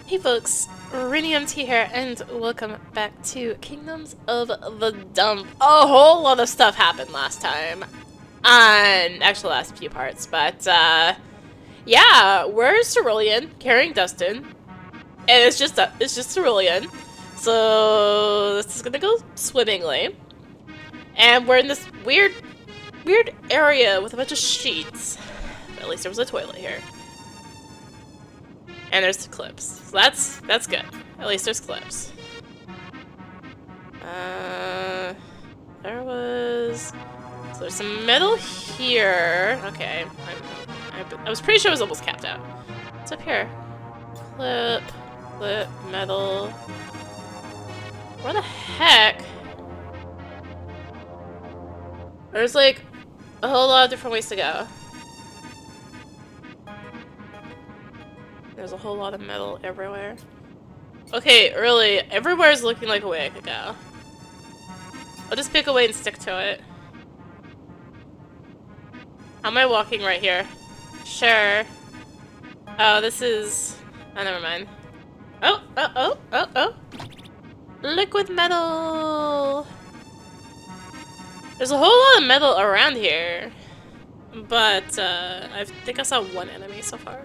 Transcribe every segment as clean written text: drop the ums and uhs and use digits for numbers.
Hey folks, rinimt here, and welcome back to Kingdoms of the Dump. A whole lot of stuff happened last time, on actually the last few parts, but yeah, we're Cerulean, carrying Dustin, and it's just Cerulean, so this is gonna go swimmingly, and we're in this weird area with a bunch of sheets. At least there was a toilet here. And there's the clips. So that's good. At least there's clips. There was... So there's some metal here. Okay. I was pretty sure it was almost capped out. What's up here? Clip, metal. Where the heck? There's like a whole lot of different ways to go. There's a whole lot of metal everywhere. Okay, really, everywhere is looking like a way I could go. I'll just pick a way and stick to it. How am I walking right here? Sure. Oh, this is... Oh, never mind. Oh! Liquid metal! There's a whole lot of metal around here. But, I think I saw one enemy so far.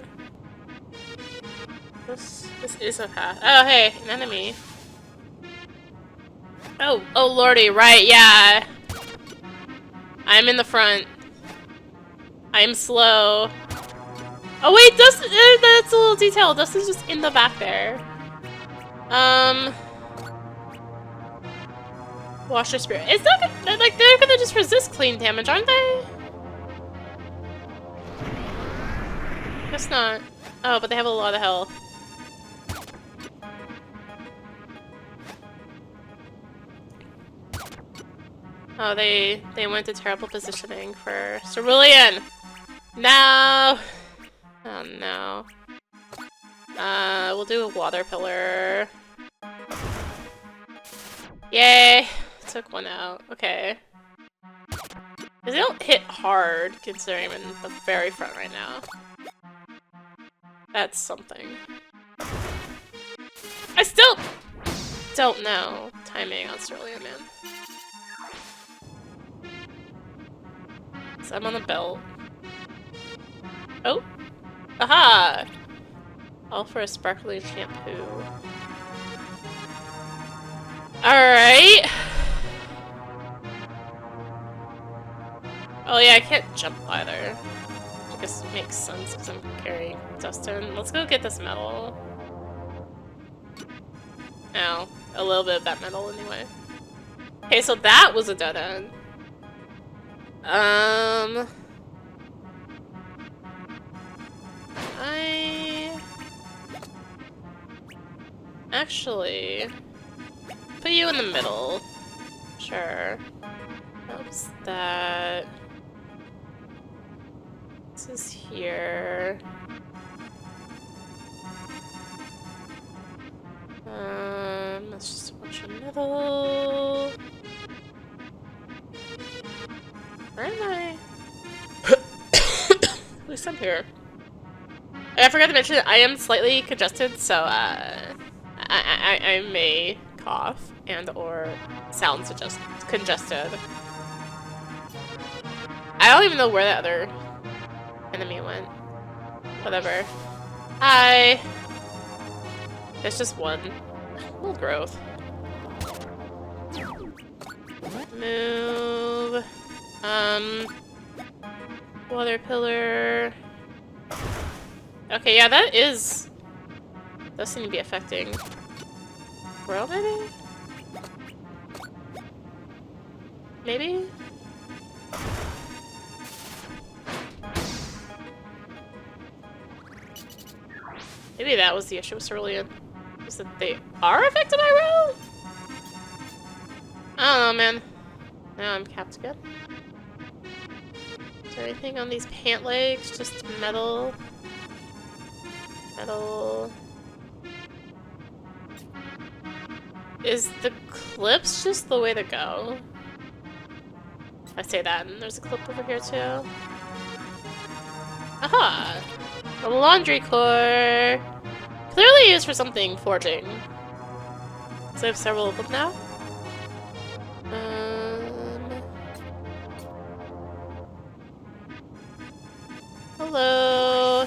This is a path. Oh, hey, an enemy. Oh lordy, right, yeah. I'm in the front. I'm slow. Oh wait, Dustin, that's a little detail. Dustin's just in the back there. Washer Spirit. Is that good? Like, they're gonna just resist clean damage, aren't they? Guess not. Oh, but they have a lot of health. Oh, they went to terrible positioning for Cerulean! No! Oh no. We'll do a water pillar. Yay! Took one out. Okay. They don't hit hard, considering I'm in the very front right now. That's something. I still don't know timing on Cerulean, man. So I'm on the belt. Oh! Aha! All for a sparkly shampoo. Alright! Oh yeah, I can't jump either. I guess it makes sense because I'm carrying Dustin. Let's go get this metal. Ow. A little bit of that metal anyway. Okay, so that was a dead end. I actually put you in the middle. Sure. Oops, that. This is here. That's just a bunch of metal. Where am I? At least I'm here. I forgot to mention that I am slightly congested, so I may cough and or sound congested. I don't even know where that other enemy went. Whatever. Hi. There's just one. Little growth. Move. Water pillar. Okay, yeah, that does seem to be affecting world, maybe? Maybe? Maybe that was the issue with Cerulean. Is that they are affected by world? I don't know, man. Now I'm capped again. Is there anything on these pant legs? Just metal. Metal. Is the clips just the way to go? I say that, and there's a clip over here too. Aha! A laundry core! Clearly probably used for something forging. So I have several of them now. Hello.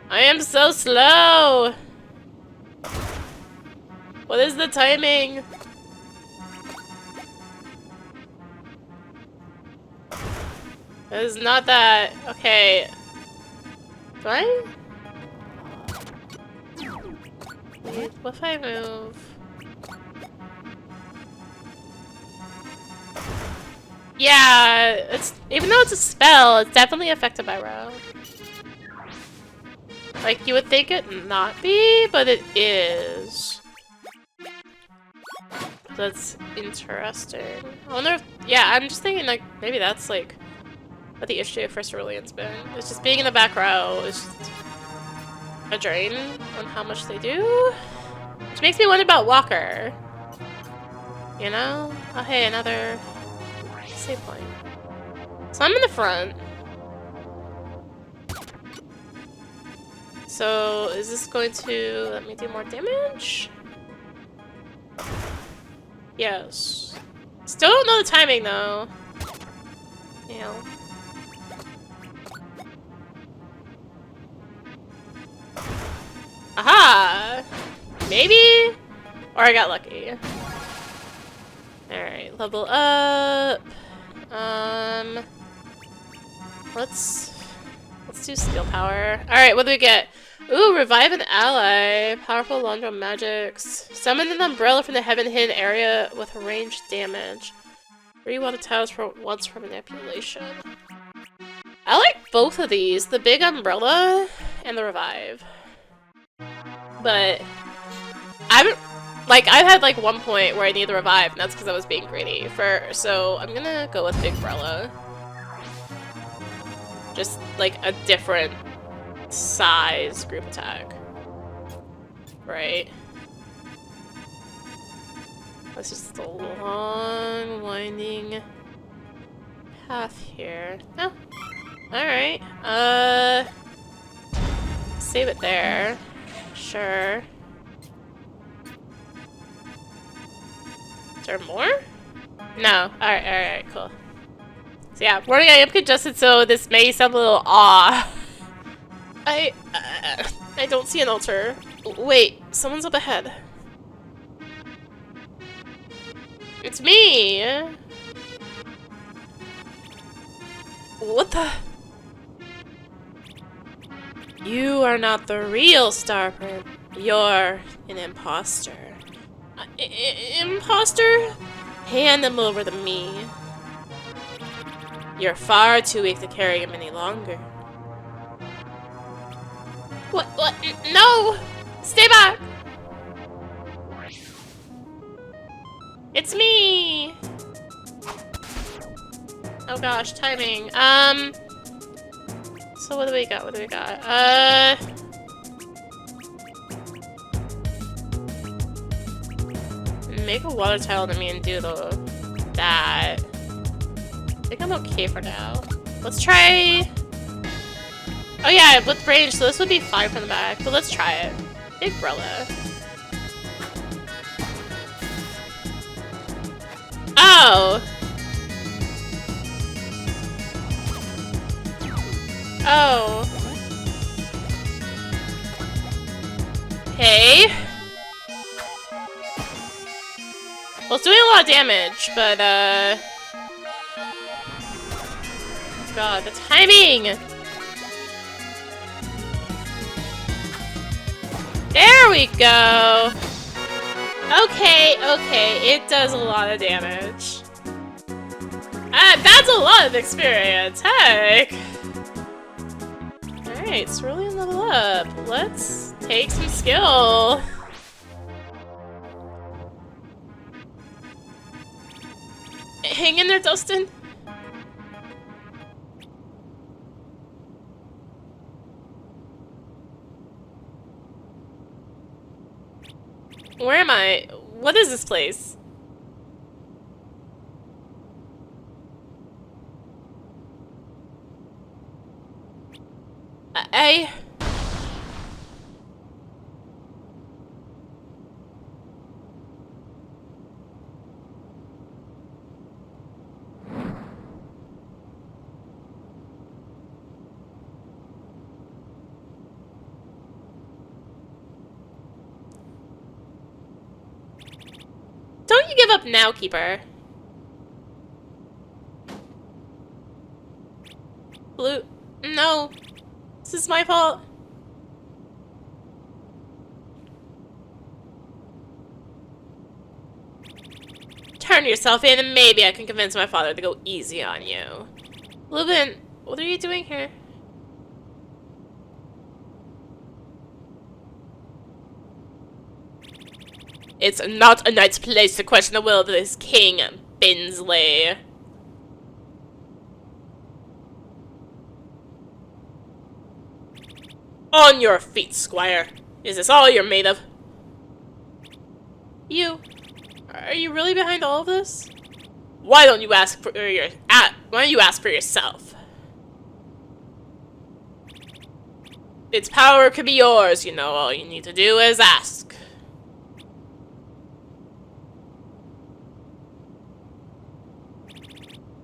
I am so slow. What is the timing? It is not that. Okay. Do I? Wait, what if I move? Yeah, it's even though it's a spell, it's definitely affected by row. Like, you would think it not be, but it is. That's interesting. I wonder if, yeah, I'm just thinking, like, maybe that's, like, what the issue for Cerulean's been. It's just being in the back row is just a drain on how much they do. Which makes me wonder about Walker. You know? Oh, hey, another save point. So I'm in the front. So, is this going to let me do more damage? Yes. Still don't know the timing, though. Yeah. Aha! Maybe? Or I got lucky. Alright, level up. Let's do skill power. Alright, what do we get? Ooh, revive an ally. Powerful laundry magics. Summon an umbrella from the heaven hidden area with ranged damage. Rewater tiles for once for manipulation. I like both of these. The big umbrella and the revive. But I've had like one point where I need the revive, and that's because I was being greedy. So I'm gonna go with big umbrella. Just like a different size group attack. Right. That's just a long, winding path here. Oh. Alright. Save it there. Sure. Is there more? No. Alright, cool. So yeah, warning, I am congested, so this may sound a little off. I don't see an altar. Wait, someone's up ahead. It's me! What the? You are not the real Starprint. You're an imposter. Imposter? Hand them over to me. You're far too weak to carry him any longer. What? No! Stay back! It's me! Oh gosh, timing. So what do we got? Make a water tile to me and do that. I think I'm okay for now. Let's try... Oh yeah, with range, so this would be fine from the back, but let's try it. Big umbrella. Oh! Oh. Hey. Well, it's doing a lot of damage, but, God, the timing! There we go! Okay, it does a lot of damage. That's a lot of experience, heck! Alright, Cerulean level up. Let's take some skill. Hang in there, Dustin. Where am I? What is this place? give up now, Keeper. Blue. No. This is my fault. Turn yourself in and maybe I can convince my father to go easy on you. Lubin, what are you doing here? It's not a knight's place to question the will of this King Binsley. On your feet, squire. Is this all you're made of? You. Are you really behind all of this? Why don't you ask for yourself? Its power could be yours, you know. All you need to do is ask.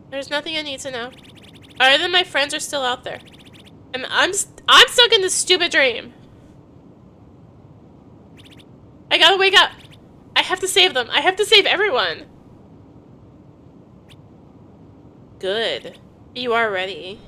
There's nothing I need to know. Other than my friends are still out there. And I'm stuck in this stupid dream. I gotta wake up. I have to save them. I have to save everyone. Good. You are ready.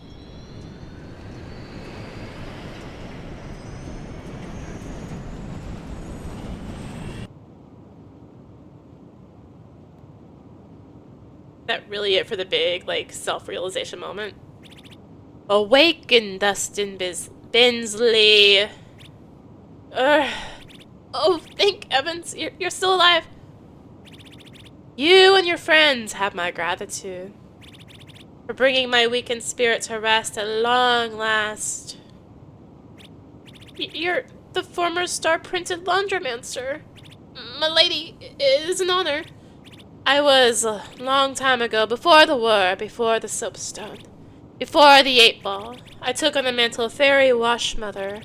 That really it for the big, like, self-realization moment? Awaken, Dustin Binsley. Oh, thank heavens, you're still alive. You and your friends have my gratitude for bringing my weakened spirit to rest at long last. You're the former star-printed laundromancer. My lady, it is an honor. I was a long time ago, before the war, before the soapstone, before the 8-ball. I took on the mantle of fairy washmother,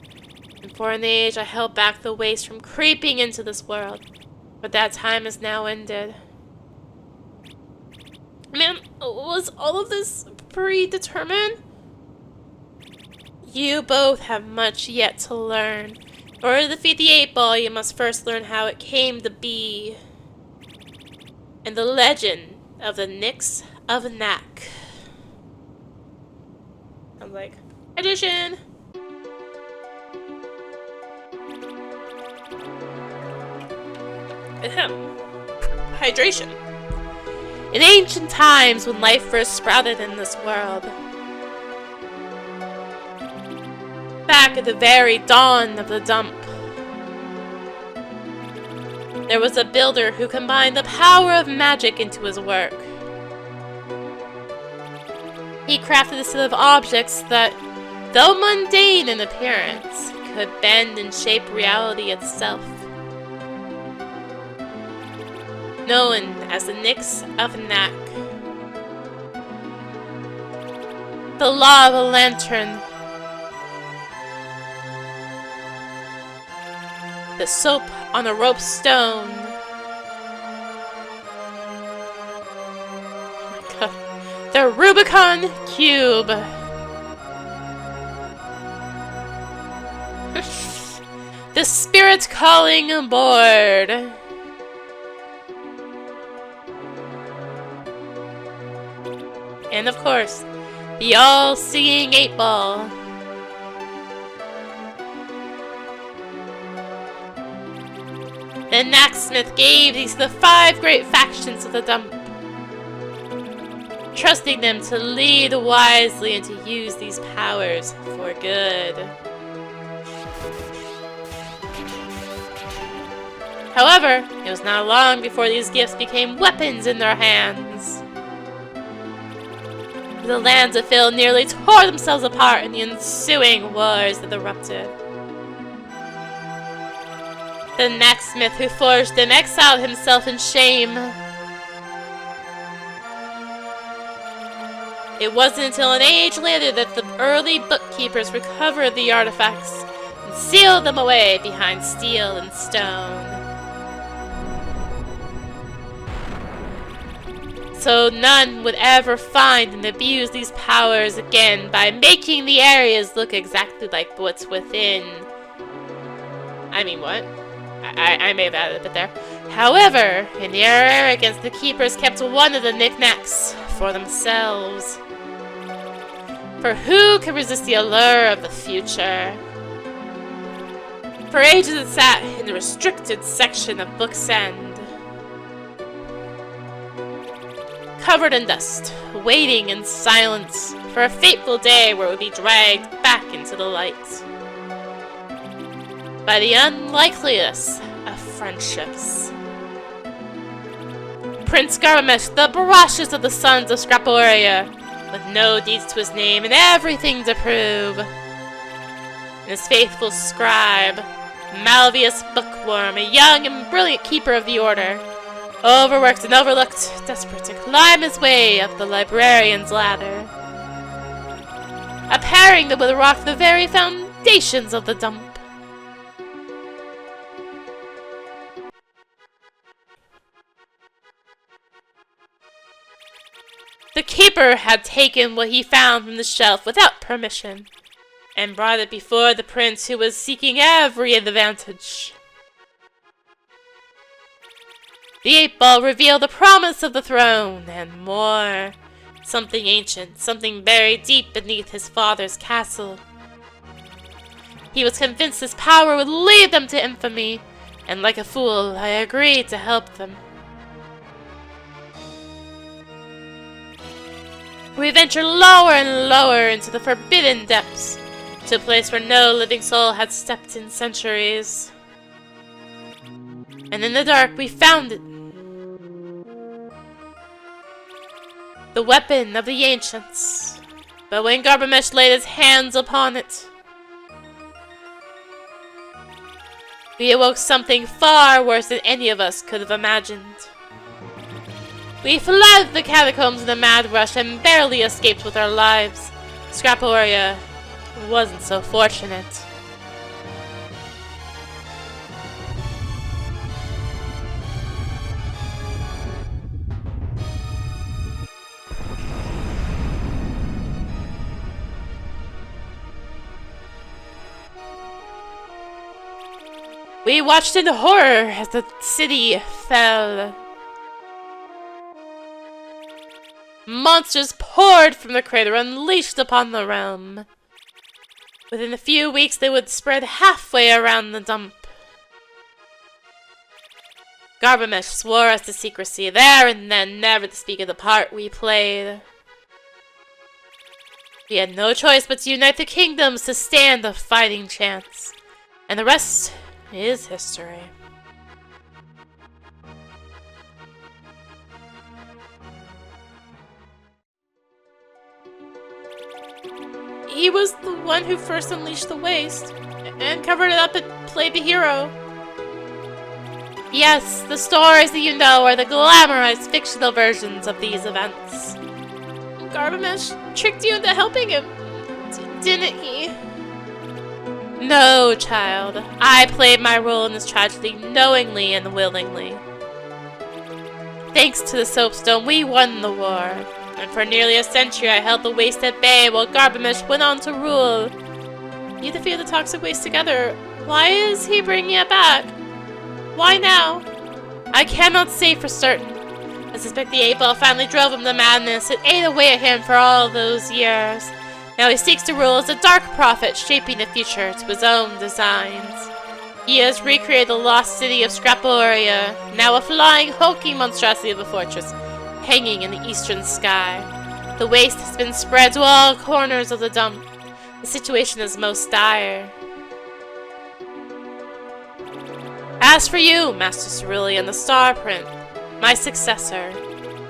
and for an age I held back the waste from creeping into this world. But that time is now ended. Ma'am, was all of this predetermined? You both have much yet to learn. In order to defeat the 8-ball, you must first learn how it came to be. And the legend of the Nix of Knack. I'm like, addition! Ahem. Hydration. In ancient times, when life first sprouted in this world, back at the very dawn of the dump, there was a builder who combined the power of magic into his work. He crafted a set of objects that, though mundane in appearance, could bend and shape reality itself. Known as the Nix of Knack. The lava lantern. The soap on a rope stone. Oh my god. The Rubicon Cube. The Spirit Calling Board. And of course, the all-seeing 8-ball. The Knacksmith gave these to the 5 great factions of the dump, trusting them to lead wisely and to use these powers for good. However, it was not long before these gifts became weapons in their hands. The lands of Phil nearly tore themselves apart in the ensuing wars that erupted. The Knacksmith who forged them exiled himself in shame. It wasn't until an age later that the early bookkeepers recovered the artifacts and sealed them away behind steel and stone. So none would ever find and abuse these powers again by making the areas look exactly like what's within. I mean, what? I may have added a bit there. However, in their arrogance, the keepers kept one of the knickknacks for themselves. For who can resist the allure of the future? For ages it sat in the restricted section of Book's End, covered in dust, waiting in silence for a fateful day where it would be dragged back into the light by the unlikeliest of friendships. Prince Garbamesh, the brushes of the sons of Scraporia, with no deeds to his name and everything to prove. And his faithful scribe, Malvius Bookworm, a young and brilliant keeper of the order, overworked and overlooked, desperate to climb his way up the librarian's ladder, a pairing that would rock the very foundations of the dump. The keeper had taken what he found from the shelf without permission, and brought it before the prince, who was seeking every advantage. The 8-ball revealed the promise of the throne, and more. Something ancient, something buried deep beneath his father's castle. He was convinced his power would lead them to infamy, and like a fool, I agreed to help them. We ventured lower and lower into the forbidden depths, to a place where no living soul had stepped in centuries. And in the dark we found it. The weapon of the ancients. But when Garbamesh laid his hands upon it, we awoke something far worse than any of us could have imagined. We fled the catacombs in a mad rush and barely escaped with our lives. Scraporia wasn't so fortunate. We watched in horror as the city fell. Monsters poured from the crater, unleashed upon the realm. Within a few weeks, they would spread halfway around the dump. Garbamesh swore us to secrecy there and then, never to speak of the part we played. We had no choice but to unite the kingdoms to stand a fighting chance. And the rest is history. He was the one who first unleashed the waste, and covered it up and played the hero. Yes, the stories that you know are the glamorized fictional versions of these events. Garbamesh tricked you into helping him, didn't he? No, child. I played my role in this tragedy knowingly and willingly. Thanks to the soapstone, we won the war. And for nearly a century I held the waste at bay while Garbamesh went on to rule. You defeated the toxic waste together. Why is he bringing it back? Why now? I cannot say for certain. I suspect the 8-ball finally drove him to madness. It ate away at him for all those years. Now he seeks to rule as a dark prophet, shaping the future to his own designs. He has recreated the lost city of Scraporia, now a flying, hulking monstrosity of a fortress, hanging in the eastern sky. The waste has been spread to all corners of the dump. The situation is most dire. As for you, Master Cerulean, the Star Print, my successor,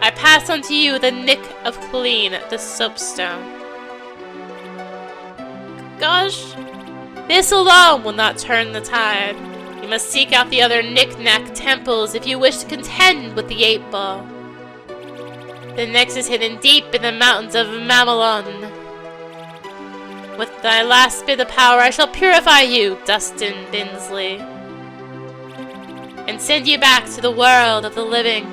I pass on to you the Nick of Clean, the Soapstone. Gosh, this alone will not turn the tide. You must seek out the other knick-knack temples if you wish to contend with the 8-ball. The next is hidden deep in the mountains of Mamelon. With thy last bit of power, I shall purify you, Dustin Binsley, and send you back to the world of the living.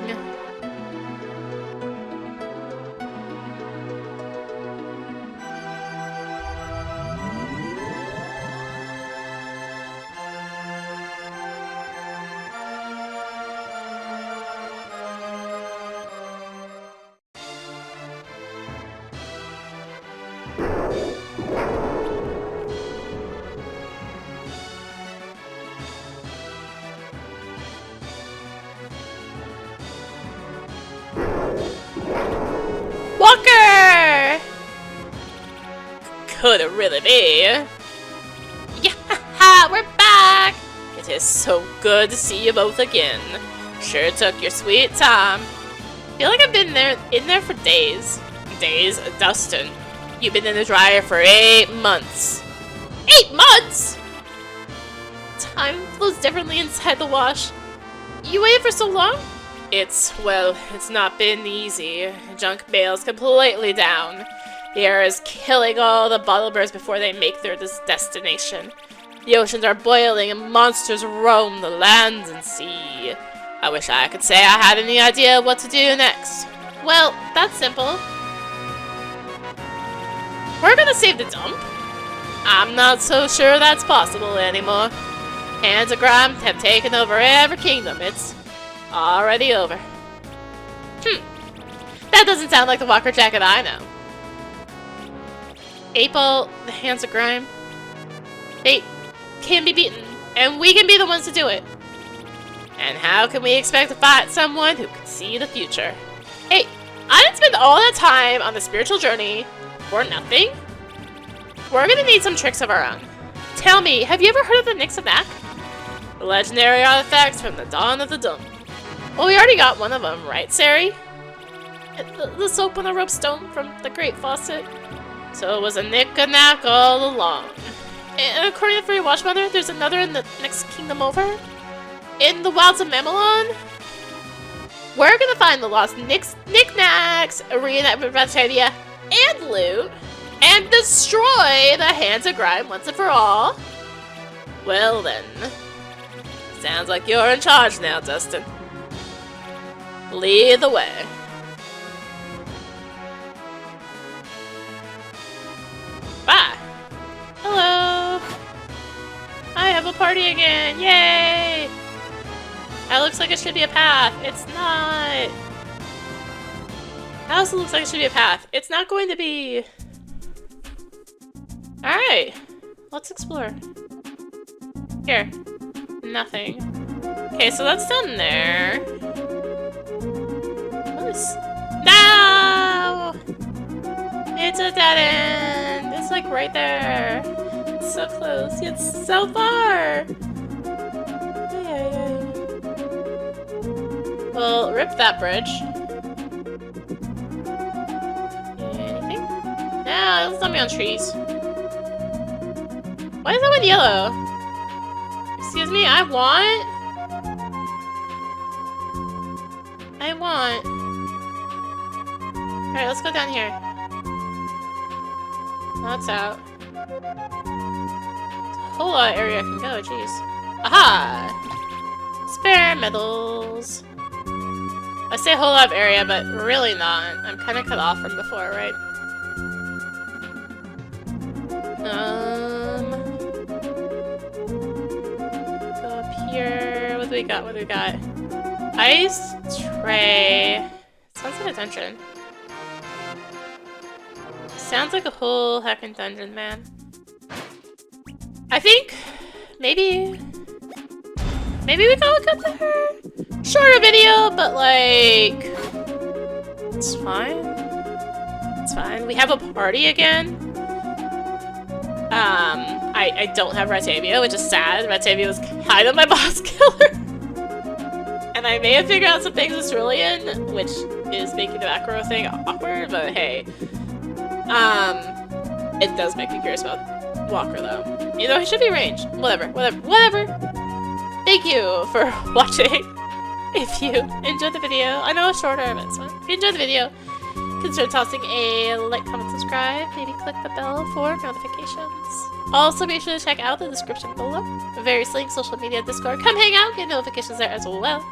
could it really be? Yeah, we're back! It is so good to see you both again. Sure took your sweet time. Feel like I've been in there for days. Days? Dustin, you've been in the dryer for 8 months. 8 months?! Time flows differently inside the wash. You waited for so long? It's not been easy. Junk mail's completely down. The air is killing all the bottle birds before they make their destination. The oceans are boiling and monsters roam the land and sea. I wish I could say I had any idea what to do next. Well, that's simple. We're gonna save the dump? I'm not so sure that's possible anymore. Hands of Grime have taken over every kingdom. It's already over. That doesn't sound like the Walker Jacket I know. 8-Ball, the Hands of Grime. They can be beaten, and we can be the ones to do it. And how can we expect to fight someone who can see the future? Hey, I didn't spend all that time on the spiritual journey for nothing. We're gonna need some tricks of our own. Tell me, have you ever heard of the Nixanak? Legendary artifacts from the dawn of the dump. Well, we already got one of them, right, Sari? The soap on the rope stone from the Great Faucet. So it was a Nixanak all along. And according to Free Watch Mother, there's another in the next kingdom over. In the wilds of Mamelon. We're gonna find the lost knickknacks, reunite with Batavia, and loot, and destroy the Hands of Grime once and for all. Well then. Sounds like you're in charge now, Dustin. Lead the way. Bye. Hello. I have a party again. Yay! That looks like it should be a path. It's not. That also looks like it should be a path. It's not going to be. Alright. Let's explore. Here. Nothing. Okay, so that's down there. What is... No! It's a dead end! It's like right there. It's so close. It's so far! Well, rip that bridge. Anything? No, let's not be on trees. Why is that one yellow? Excuse me, I want. Alright, let's go down here. That's out. There's a whole lot of area I can go, jeez. Aha! Spare medals. I say a whole lot of area, but really not. I'm kind of cut off from before, right? Go up here. What do we got? What do we got? Ice tray. Sounds like a dungeon. Sounds like a whole heckin' dungeon, man. I think maybe we can look up there. Shorter video, but like it's fine. It's fine. We have a party again. I don't have Ratavia, which is sad. Ratavia was kind of my boss killer. And I may have figured out some things with Cerulean, which is making the macro thing awkward, but hey. It does make me curious about Walker though. You know, he should be ranged. Whatever. Thank you for watching. If you enjoyed the video, I know it's shorter, but it's fine. If you enjoyed the video, consider tossing a like, comment, subscribe. Maybe click the bell for notifications. Also, be sure to check out the description below. Various links, social media, Discord. Come hang out, get notifications there as well.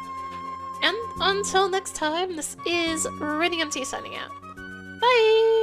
And until next time, this is rinimt signing out. Bye!